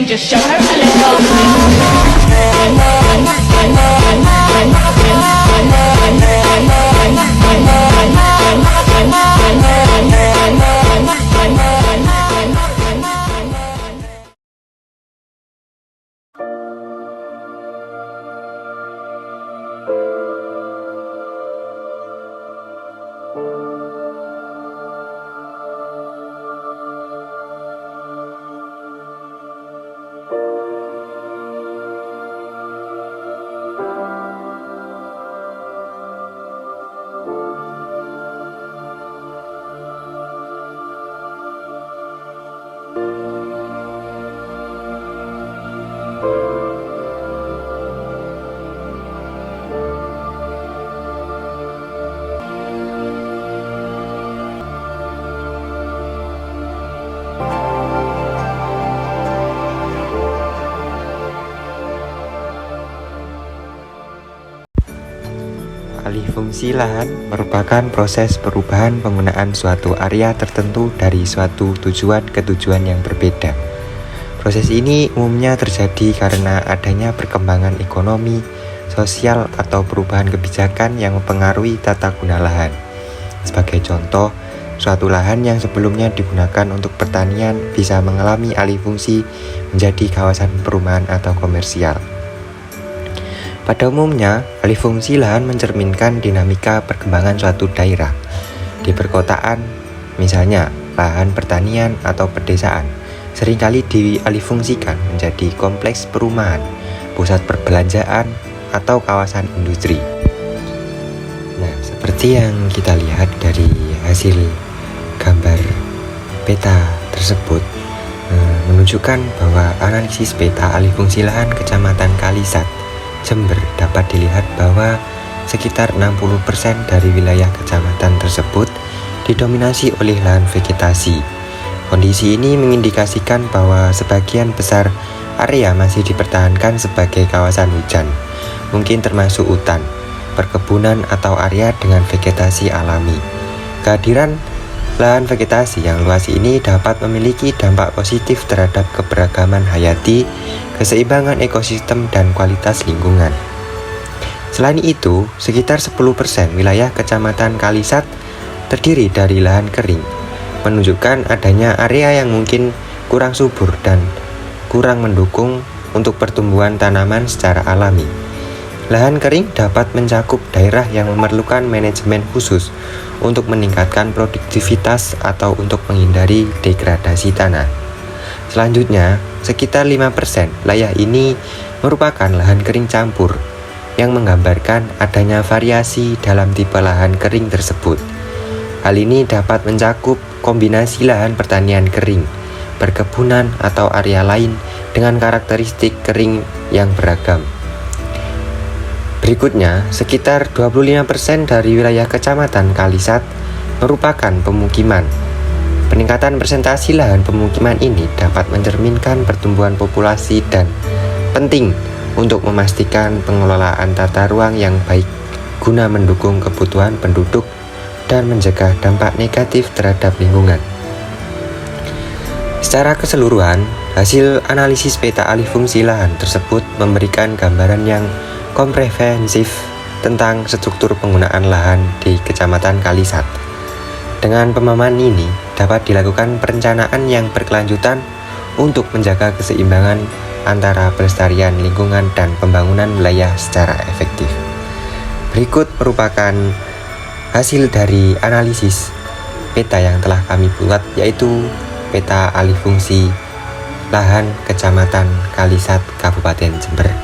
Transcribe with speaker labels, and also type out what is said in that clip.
Speaker 1: thing, just show her a little.
Speaker 2: Alih fungsi lahan merupakan proses perubahan penggunaan suatu area tertentu dari suatu tujuan ke tujuan yang berbeda. Proses ini umumnya terjadi karena adanya perkembangan ekonomi, sosial, atau perubahan kebijakan yang mempengaruhi tata guna lahan. Sebagai contoh, suatu lahan yang sebelumnya digunakan untuk pertanian bisa mengalami alih fungsi menjadi kawasan perumahan atau komersial. Pada umumnya, alih fungsi lahan mencerminkan dinamika perkembangan suatu daerah. Di perkotaan, misalnya lahan pertanian atau pedesaan, seringkali dialihfungsikan menjadi kompleks perumahan, pusat perbelanjaan, atau kawasan industri. Nah, seperti yang kita lihat dari hasil gambar peta tersebut, menunjukkan bahwa analisis peta alihfungsi lahan Kecamatan Kalisat, Jember dapat dilihat bahwa sekitar 60% dari wilayah kecamatan tersebut didominasi oleh lahan vegetasi. Kondisi ini mengindikasikan bahwa sebagian besar area masih dipertahankan sebagai kawasan hujan, mungkin termasuk hutan, perkebunan atau area dengan vegetasi alami. Kehadiran lahan vegetasi yang luas ini dapat memiliki dampak positif terhadap keberagaman hayati, keseimbangan ekosistem, dan kualitas lingkungan. Selain itu, sekitar 10% wilayah Kecamatan Kalisat terdiri dari lahan kering, menunjukkan adanya area yang mungkin kurang subur dan kurang mendukung untuk pertumbuhan tanaman secara alami. Lahan kering dapat mencakup daerah yang memerlukan manajemen khusus untuk meningkatkan produktivitas atau untuk menghindari degradasi tanah. Selanjutnya, sekitar 5% wilayah ini merupakan lahan kering campur yang menggambarkan adanya variasi dalam tipe lahan kering tersebut. Hal ini dapat mencakup kombinasi lahan pertanian kering, perkebunan, atau area lain dengan karakteristik kering yang beragam. Berikutnya, sekitar 25% dari wilayah Kecamatan Kalisat merupakan pemukiman. Peningkatan presentasi lahan pemukiman ini dapat mencerminkan pertumbuhan populasi dan penting untuk memastikan pengelolaan tata ruang yang baik guna mendukung kebutuhan penduduk dan mencegah dampak negatif terhadap lingkungan. Secara keseluruhan, hasil analisis peta alih fungsi lahan tersebut memberikan gambaran yang komprehensif tentang struktur penggunaan lahan di Kecamatan Kalisat. Dengan pemahaman ini, dapat dilakukan perencanaan yang berkelanjutan untuk menjaga keseimbangan antara pelestarian lingkungan dan pembangunan wilayah secara efektif. Berikut merupakan hasil dari analisis peta yang telah kami buat, yaitu peta alih fungsi lahan Kecamatan Kalisat, Kabupaten Jember.